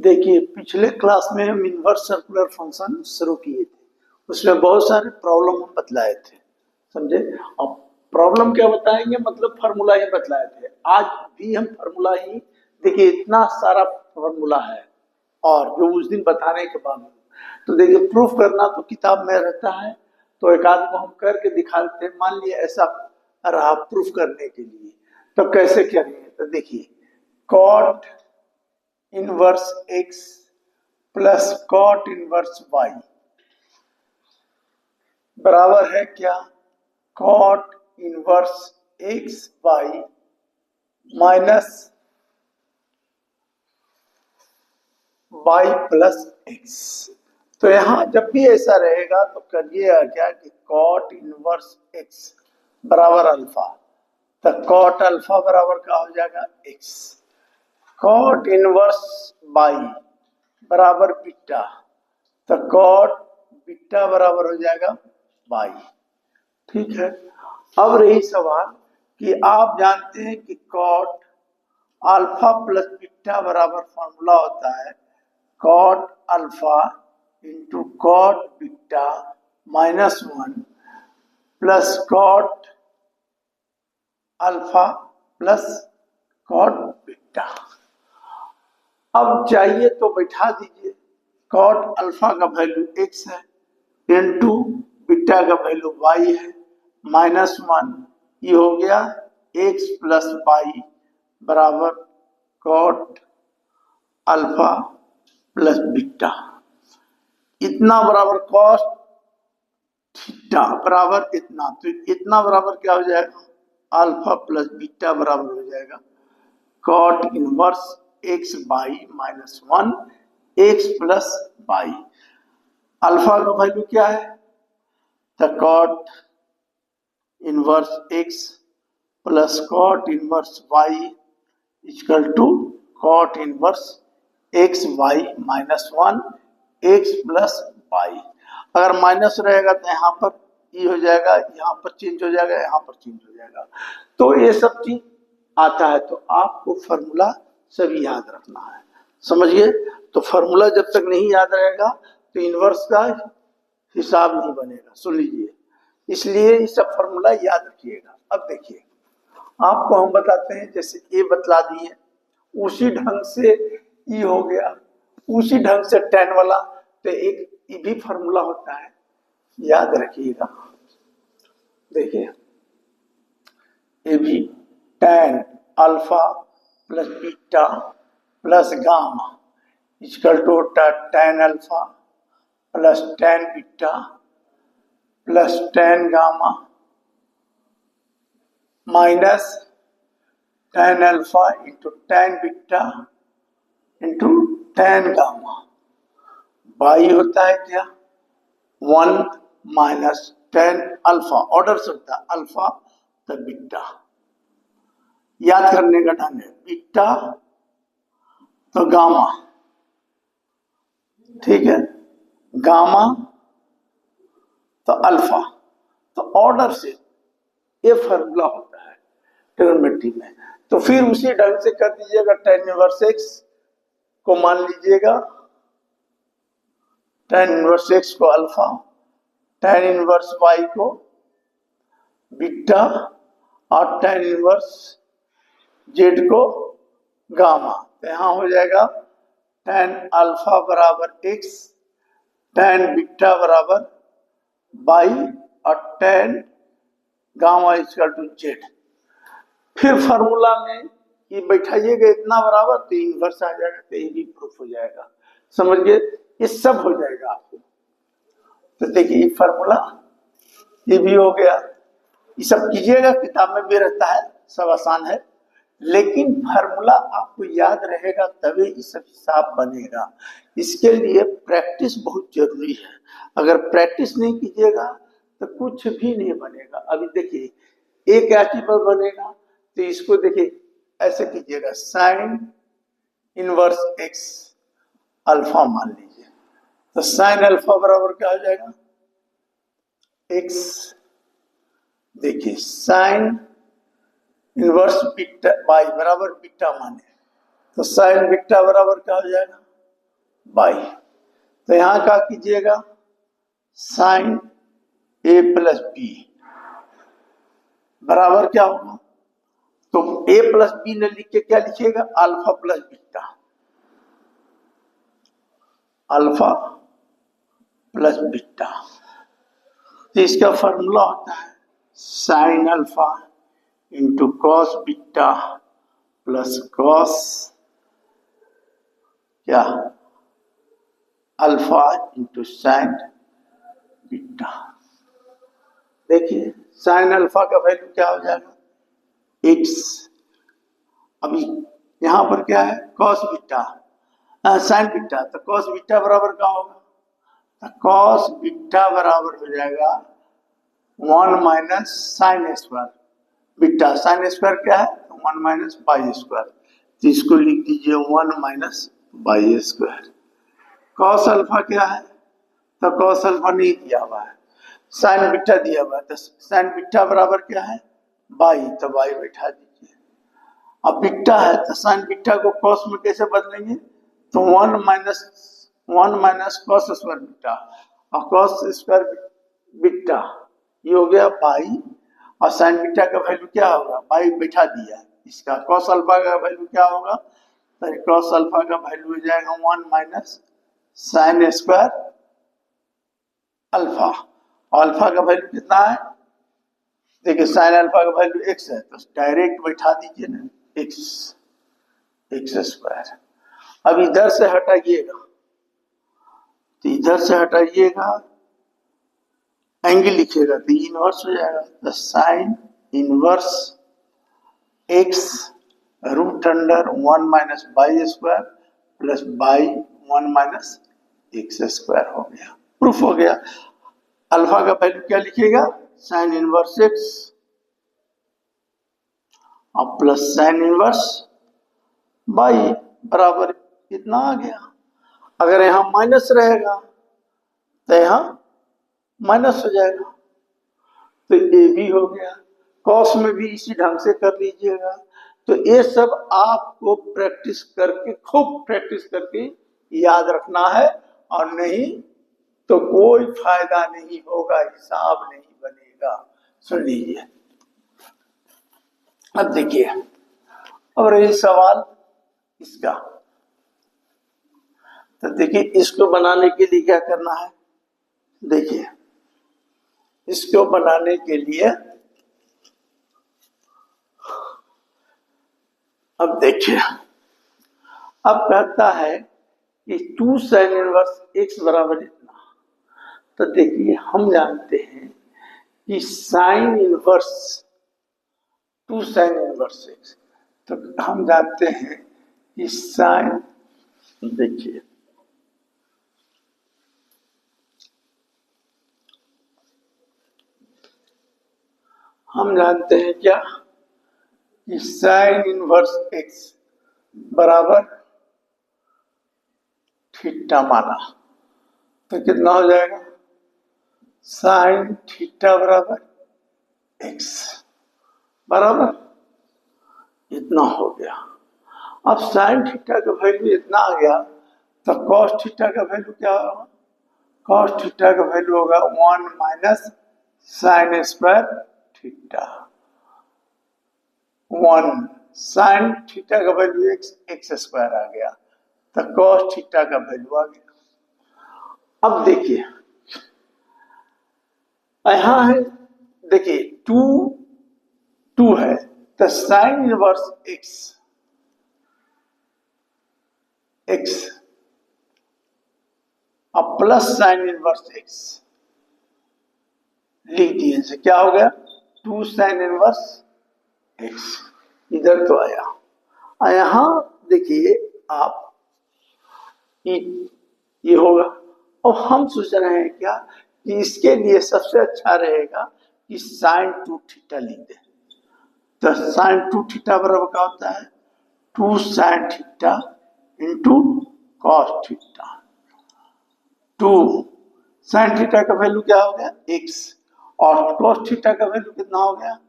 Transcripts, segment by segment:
देखिए, पिछले क्लास में हम इनवर्स सर्कुलर फंक्शन शुरू किए थे। उसमें बहुत सारे प्रॉब्लम हम बतलाए थे, समझे। अब प्रॉब्लम क्या बताएंगे, मतलब फार्मूला ही बतलाए थे। आज भी हम फार्मूला ही, देखिए इतना सारा फार्मूला है और जो उस दिन बताने के बाद, तो देखिए प्रूफ करना तो किताब में रहता है, तो एक आध को हम करके दिखा देते हैं। मान लिया ऐसा रहा प्रूफ करने के लिए, तो कैसे करेंगे, तो देखिए cot inverse x plus cot inverse y बराबर है क्या, cot inverse x y minus y plus x. तो यहां जब भी ऐसा रहेगा तो करिएगा क्या कि कॉट इनवर्स एक्स बराबर अल्फा, तो कॉट अल्फा बराबर क्या हो जाएगा एक्स, कॉट इनवर्स बाई बराबर बीटा, तो कॉट बीटा बराबर हो जाएगा बाई। ठीक है। अब रही सवाल कि आप जानते हैं कि कॉट अल्फा प्लस बीटा बराबर फॉर्मूला होता है cot alpha into cot beta minus one plus cot alpha plus cot beta. अब चाहिए तो बैठा दीजिए, कॉट अल्फा का वैल्यू एक्स है इंटू बीटा का वैल्यू वाई है माइनस वन, ये हो गया एक्स प्लस वाई बराबर कॉट अल्फा प्लस बीटा। इतना बराबर कॉस थीटा बराबर इतना, तो इतना बराबर क्या हो जाएगा, अल्फा प्लस बीटा बराबर हो जाएगा cot inverse x y minus one x plus y. Alpha का वैल्यू क्या है, तो cot inverse x plus cot inverse y equal to cot inverse x y minus one x plus y. अगर minus रहेगा तो यहाँ पर ये हो जाएगा, यहाँ पर चेंज हो जाएगा, यहाँ पर चेंज हो जाएगा, तो ये सब चीज आता है। तो आपको फॉर्मूला सभी याद रखना है, समझिए। तो फॉर्मूला जब तक नहीं याद रहेगा तो इनवर्स का हिसाब नहीं बनेगा, सुन लीजिए। इसलिए ये सब फॉर्मूला याद रखिएगा। अब देखिए आपको हम बताते हैं, जैसे ए बतला दिए, उसी ढंग से ई हो गया, उसी ढंग से टेन वाला, तो एक ये भी फॉर्मूला होता है, याद रखिएगा। देखिए ये भी tan alpha plus beta plus gamma equal to tan alpha plus tan beta plus tan gamma minus tan alpha into tan beta into tan gamma. By होता है क्या, one minus tan alpha, order से होता है alpha तो beta, याद करने का ढंग है, बीटा तो गामा, ठीक है, गामा तो अल्फा, तो ऑर्डर से ये फॉर्मूला होता है ट्रिग्नोमेट्री में। तो फिर उसी ढंग से कर दीजिएगा, टेन इनवर्स एक्स को मान लीजिएगा, टेन इनवर्स एक्स को अल्फा, टेन इनवर्स वाई को बीटा और टेन इनवर्स जेड को गामा। तो यहाँ हो जाएगा टेन अल्फा बराबर एक्स, टेन बीटा बराबर बाई और tan gamma equal to z. फिर फार्मूला में ये बैठाइएगा इतना बराबर, तो इनवर्स आ जाएगा, तो ये भी प्रूफ हो जाएगा, समझिए। ये सब हो जाएगा आपको। तो देखिए ये फार्मूला ये भी हो गया, ये सब कीजिएगा, किताब में भी रहता है, सब आसान है, लेकिन फार्मूला आपको याद रहेगा तभी ये सब हिसाब बनेगा। इसके लिए प्रैक्टिस बहुत जरूरी है, अगर प्रैक्टिस नहीं कीजिएगा तो कुछ भी नहीं बनेगा। अभी देखिए एक क्या चीज पर बनेगा, तो इसको देखिए ऐसे कीजिएगा, साइन इनवर्स एक्स अल्फा मान लीजिए, तो साइन अल्फा बराबर क्या हो जाएगा एक्स। देखिए साइन इनवर्स बीटा वाई बराबर बीटा माने, तो साइन बीटा बराबर क्या हो जाएगा बाई। तो यहां क्या कीजिएगा, साइन ए प्लस बी बराबर क्या होगा, तो ए प्लस बी ने लिख के क्या लिखिएगा, alpha plus beta, alpha plus beta. तो इसका फॉर्मूला होता है sine alpha into cos beta plus cos क्या, अल्फा इंटू साइन बीटा। देखिए साइन अल्फा का वैल्यू क्या हो जाएगा, एक्स। अभी यहां पर क्या है, कॉस बीटा, साइन बीटा, तो कॉस बीटा बराबर क्या होगा, तो कॉस बीटा बराबर हो जाएगा 1 minus sine square beta, sine square क्या है, 1 माइनस बाई स्क्वायर, तो इसको लिख दीजिए 1 minus y square. Cos alpha क्या है, तो कॉस अल्फा नहीं दिया हुआ है, साइन बीटा दिया हुआ है, तो साइन बीटा बराबर क्या है, बाई, तो बाई बैठा दीजिए। अब बीटा है तो साइन बीटा को कॉस में कैसे बदलेंगे, तो 1 माइनस कॉस स्क्वायर बीटा, और कॉस स्क्वायर बीटा ये हो गया बाई, और साइन बीटा का वैल्यू क्या होगा, बाई बैठा दिया। इसका कॉस अल्फा का वैल्यू क्या होगा, तो कॉस अल्फा का वैल्यू हो जाएगा 1 minus sine square alpha, alpha का वैल्यू कितना है, देखिए साइन अल्फा का वैल्यू एक्स है, तो डायरेक्ट बैठा दीजिए ना एक्स, एक्स स्क्वायर। अब इधर से हटाइएगा, तो इधर से हटाइएगा, एंगल लिखिएगा तो इनवर्स हो जाएगा, तो sine inverse x root under 1 minus y square plus y 1 minus x square हो गया, प्रूफ हो गया। अल्फा का वैल्यू क्या लिखिएगा, साइन इनवर्स एक्स और प्लस साइन इनवर्स बाई बराबर कितना आ गया। अगर यहां माइनस रहेगा तो यहां माइनस हो जाएगा, तो ये भी हो गया। कॉस में भी इसी ढंग से कर लीजिएगा। तो ये सब आपको प्रैक्टिस करके, खूब प्रैक्टिस करके याद रखना है, और नहीं तो कोई फायदा नहीं होगा, हिसाब नहीं बनेगा। सुन लीजिए, अब देखिए, अब रही सवाल इसका, तो देखिए इसको बनाने के लिए क्या करना है, देखिए इसको बनाने के लिए अब देखिए, अब कहता है कि 2 साइन इनवर्स एक्स बराबर इतना। तो देखिए हम जानते हैं कि sine inverse 2 sign inverse x, तो हम जानते हैं कि साइन, देखिए हम जानते हैं क्या कि साइन इनवर्स एक्स बराबर थीटा माना, तो कितना हो जाएगा, साइन थीटा बराबर एक्स बराबर इतना हो गया। अब साइन थीटा का वैल्यू इतना आ गया, तो कॉस थीटा का वैल्यू क्या होगा, कॉस थीटा का वैल्यू होगा 1 minus sine square theta, 1 sine theta का वैल्यू एक्स स्क्वायर आ गया, तो कॉस थीटा का वैल्यू आ गया। अब देखिए यहां है, देखिए 2 है, तो साइन इनवर्स एक्स एक्स अब प्लस साइन इनवर्स एक्स लिख दिए, से क्या हो गया, 2 साइन इनवर्स एक्स, इधर तो आया। यहां देखिए आप ये होगा, और हम सोच रहे हैं क्या कि इसके लिए सबसे अच्छा रहेगा कि साइन 2 थीटा लिख दे। तो साइन 2 थीटा बराबर क्या होता है, 2 sine theta into cos theta. 2 sine theta का वैल्यू क्या हो गया, एक्स, और कॉस थीटा का वैल्यू कितना हो गया,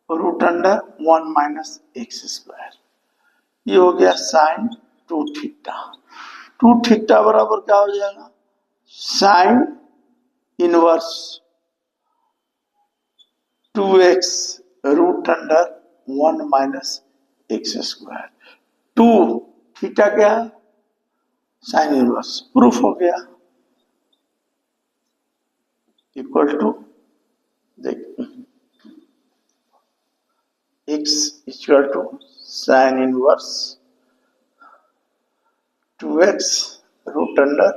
root under 1 minus x square. ये हो गया साइन 2 थीटा। टू थीटा बराबर क्या हो जाएगा, sine inverse 2x root under 1 minus x square. Two theta क्या है, साइन इनवर्स, प्रूफ हो गया, इक्वल टू देख x equal to sine inverse 2x root under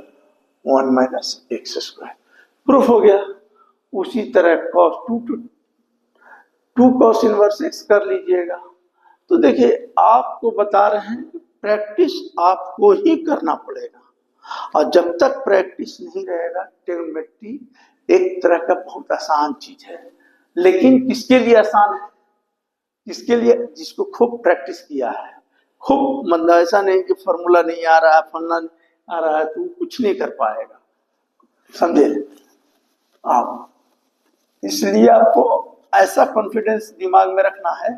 1 minus x square, proof हो गया। उसी तरह cos to cos inverse x कर लीजिएगा। तो देखिए आपको बता रहे हैं कि प्रैक्टिस आपको ही करना पड़ेगा, और जब तक प्रैक्टिस नहीं रहेगा, ट्रिग्नोमेट्री एक तरह का बहुत आसान चीज है, लेकिन किसके लिए आसान है, किसके लिए, जिसको खूब प्रैक्टिस किया है, खूब, मतलब ऐसा नहीं कि फॉर्मूला नहीं आ रहा है, फलना आ रहा है तो कुछ नहीं कर पाएगा, समझे आप। इसलिए आपको ऐसा कॉन्फिडेंस दिमाग में रखना है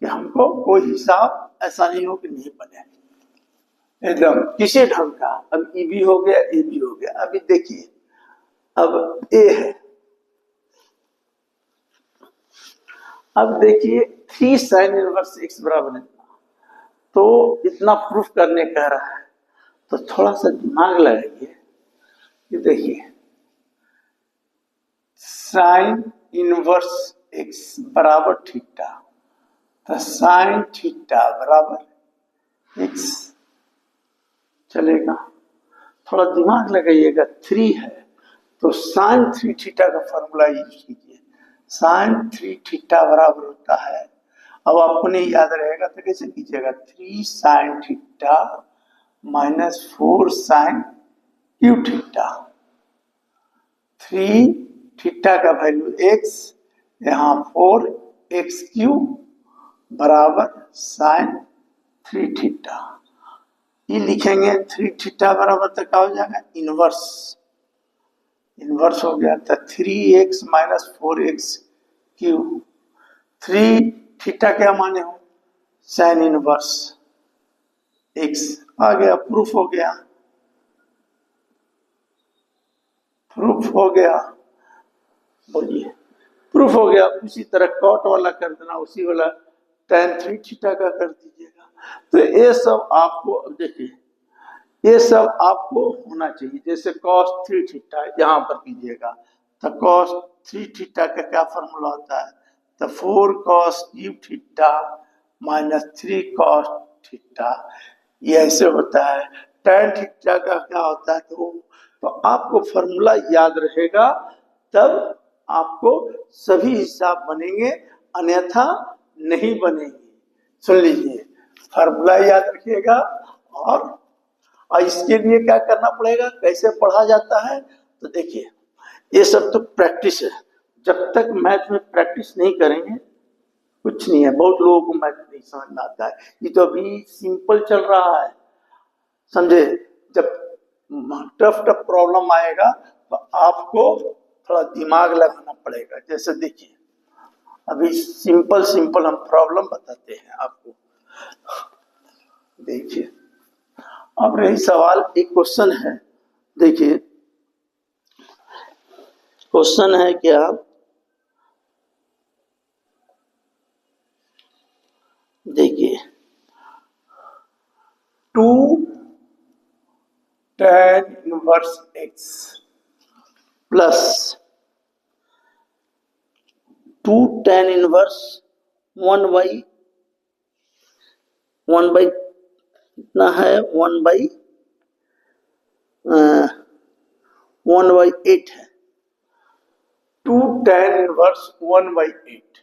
कि हमको कोई हिसाब ऐसा नहीं हो कि नहीं बने, एकदम किसी ढंग का। अब ई भी हो गया, ए भी हो गया। अभी देखिए, अब ए है, अब देखिए 3 साइन इनवर्स एक्स बराबर है, तो इतना प्रूफ करने कह रहा है, तो थोड़ा सा दिमाग लगाइए कि देखिए साइन इनवर्स एक्स बराबर थीटा, तो साइन थीटा बराबर एक्स चलेगा। थोड़ा दिमाग लगाइएगा, 3 है तो साइन 3 थीटा का फॉर्मूला यूज कीजिए। साइन 3 थीटा बराबर होता है, अब आपको नहीं याद रहेगा तो कैसे कीजिएगा, 3 sine theta minus 4 sine cube theta. 3 theta का वैल्यू x, यहाँ 4 एक्स क्यू बराबर साइन 3 थीटा। ये लिखेंगे 3 थीटा बराबर तक क्या हो जाएगा, इनवर्स, इनवर्स हो गया था 3x minus 4x Q. 3 theta क्या माने हो, साइन इनवर्स x आ गया, प्रूफ हो गया, प्रूफ हो गया, बोलिए प्रूफ हो गया। उसी तरह कॉट वाला कर देना, उसी वाला tan 3 थीटा का कर दीजिएगा। तो ये सब आपको, देखिए ये सब आपको होना चाहिए। जैसे cos 3 थीटा यहाँ पर कीजिएगा, तो cos 3 थीटा का क्या फॉर्मूला होता है, तो 4 cos cube theta minus 3 cos theta, ये ऐसे होता है। tan थीटा का क्या होता है, तो आपको फॉर्मूला याद रहेगा, तब आपको सभी हिसाब बनेंगे, अन्यथा नहीं बनेंगे। सुन लीजिए, फॉर्मूला याद रखिएगा, और इसके लिए क्या करना पड़ेगा, कैसे पढ़ा जाता है, तो देखिए ये सब तो प्रैक्टिस है। जब तक मैथ में प्रैक्टिस नहीं करेंगे कुछ नहीं है। बहुत लोगों को मैथ नहीं समझ में आता है, ये तो अभी सिंपल चल रहा है, समझे। जब टफ टफ प्रॉब्लम आएगा तो आपको थोड़ा दिमाग लगाना पड़ेगा। जैसे देखिए अभी सिंपल सिंपल हम प्रॉब्लम बताते हैं आपको, देखिए। अब रही सवाल, एक क्वेश्चन है, देखिए क्वेश्चन है क्या, देखिए 2 tan inverse x plus 2 tan inverse 1 by कितना है, 1 बाई 8 है। 2 tan inverse 1 by 8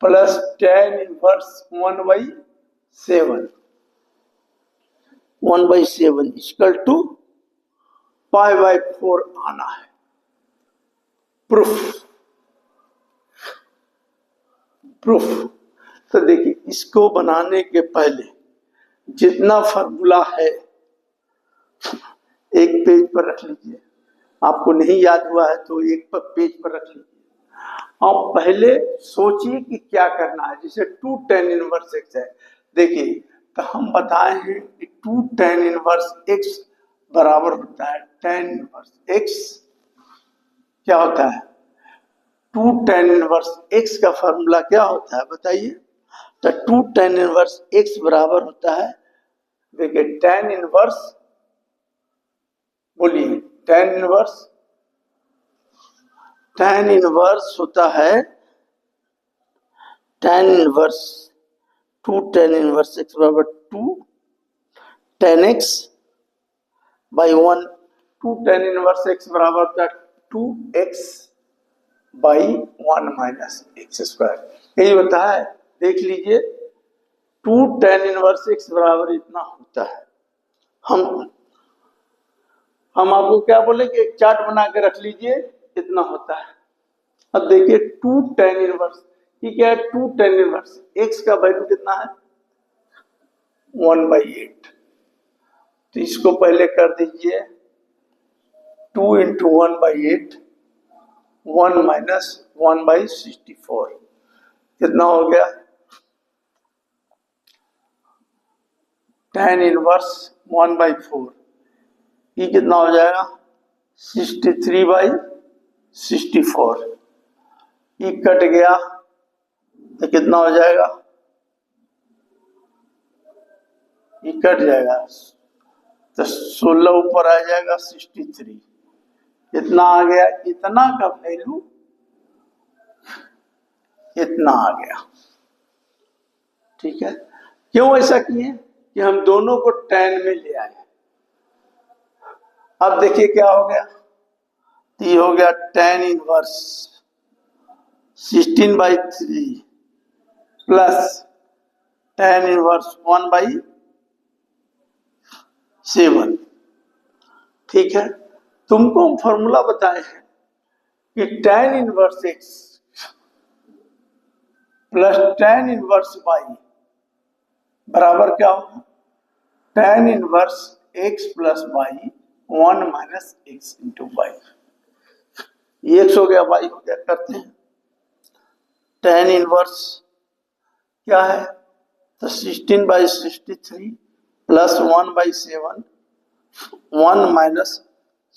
plus tan inverse 1 by 7, 1 by 7 equal to pi by 4 आना है। Proof, proof. तो देखिए इसको बनाने के पहले जितना फॉर्मूला है एक पेज पर रख लीजिए, आपको नहीं याद हुआ है तो एक पेज पर रख लीजिए। आप पहले सोचिए कि क्या करना है। जैसे 2 tan इनवर्स x है, देखिए तो हम बताए हैं कि 2 tan इनवर्स x बराबर होता है tan इनवर्स x। क्या होता है 2 tan इनवर्स x का फॉर्मूला क्या होता है बताइए। तो 2 tan इनवर्स x बराबर होता है, देखिए tan इनवर्स, बोलिए tan इनवर्स होता है tan inverse 2 tan inverse x बराबर 2 tan x by 1। 2 tan inverse x बराबर होता है 2x by 1 minus x square, यही होता है। देख लीजिए 2 tan इनवर्स x बराबर इतना होता है। हम आपको क्या बोले कि एक चार्ट बना के रख लीजिए, इतना होता है। अब देखिए 2 tan इनवर्स, ये क्या है 2 tan इनवर्स x का वैल्यू कितना है 1/8। तो इसको पहले कर दीजिए 2 इंटू 1/8, 1 माइनस 1/64, कितना हो गया tan इनवर्स 1/4, ये कितना हो जाएगा 63/64, ये कट गया तो कितना हो जाएगा, ये कट जाएगा तो 16 ऊपर आ जाएगा 63, इतना आ गया। इतना का वैल्यू इतना आ गया। ठीक है, क्यों ऐसा किए कि हम दोनों को tan में ले आए। अब देखिए क्या हो गया, ये हो गया tan inverse 16/3 plus tan inverse 1/7। ठीक है, तुमको हम फॉर्मूला बताए हैं कि tan inverse x plus tan inverse y बराबर क्या होगा tan inverse x plus y 1 minus x into y. ये x हो गया y हो गया। करते हैं tan इनवर्स क्या है तो 16/63 प्लस 1/7, 1 माइनस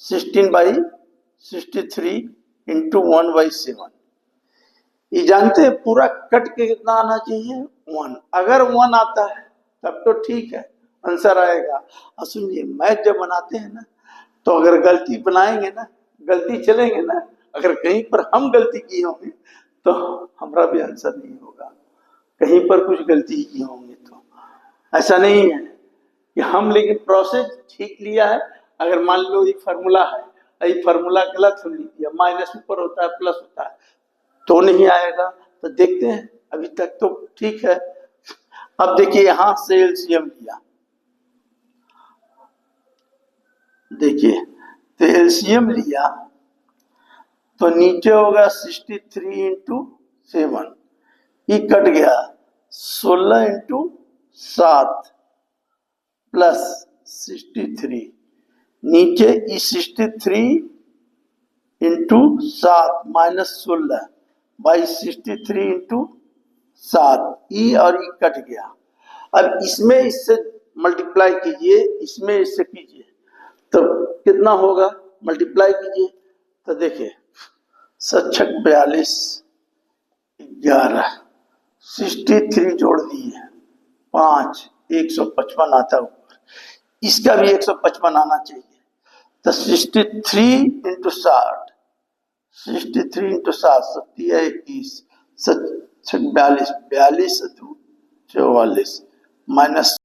16/63 इंटू 1/7। ये जानते हैं पूरा कट के कितना आना चाहिए 1। अगर 1 आता है तब तो ठीक है, आंसर आएगा। और सुनिए मैथ जब बनाते हैं ना, तो अगर गलती बनाएंगे ना, गलती चलेंगे ना, अगर कहीं पर हम गलती किए होंगे तो हमारा भी आंसर नहीं होगा। कहीं पर कुछ गलती की होंगे तो ऐसा नहीं है कि हम, लेकिन प्रोसेस ठीक लिया है। अगर मान लो ये फार्मूला है, ये फार्मूला गलत हम लिख दिया, माइनस ऊपर होता है प्लस होता है तो नहीं आएगा। तो देखते हैं, अभी तक तो ठीक है। अब देखिए यहां से एलसीएम लिया, देखिए तो एलसीएम लिया तो नीचे होगा 63 इंटू 7, ये कट गया 16 इंटू 7 प्लस 63, नीचे ई 63 इंटू 7 माइनस 16 बाई 63 इंटू 7, ई और ई कट गया। अब इसमें इससे मल्टीप्लाई कीजिए, इसमें इससे कीजिए तो कितना होगा, मल्टीप्लाई कीजिए तो देखिए 7 42 11 63 जोड़ दिए 5 155 आता ऊपर, इसका भी 155 आना चाहिए। तो 63 इंटू 60, 63 इंटू 7 21 42 42 44 माइनस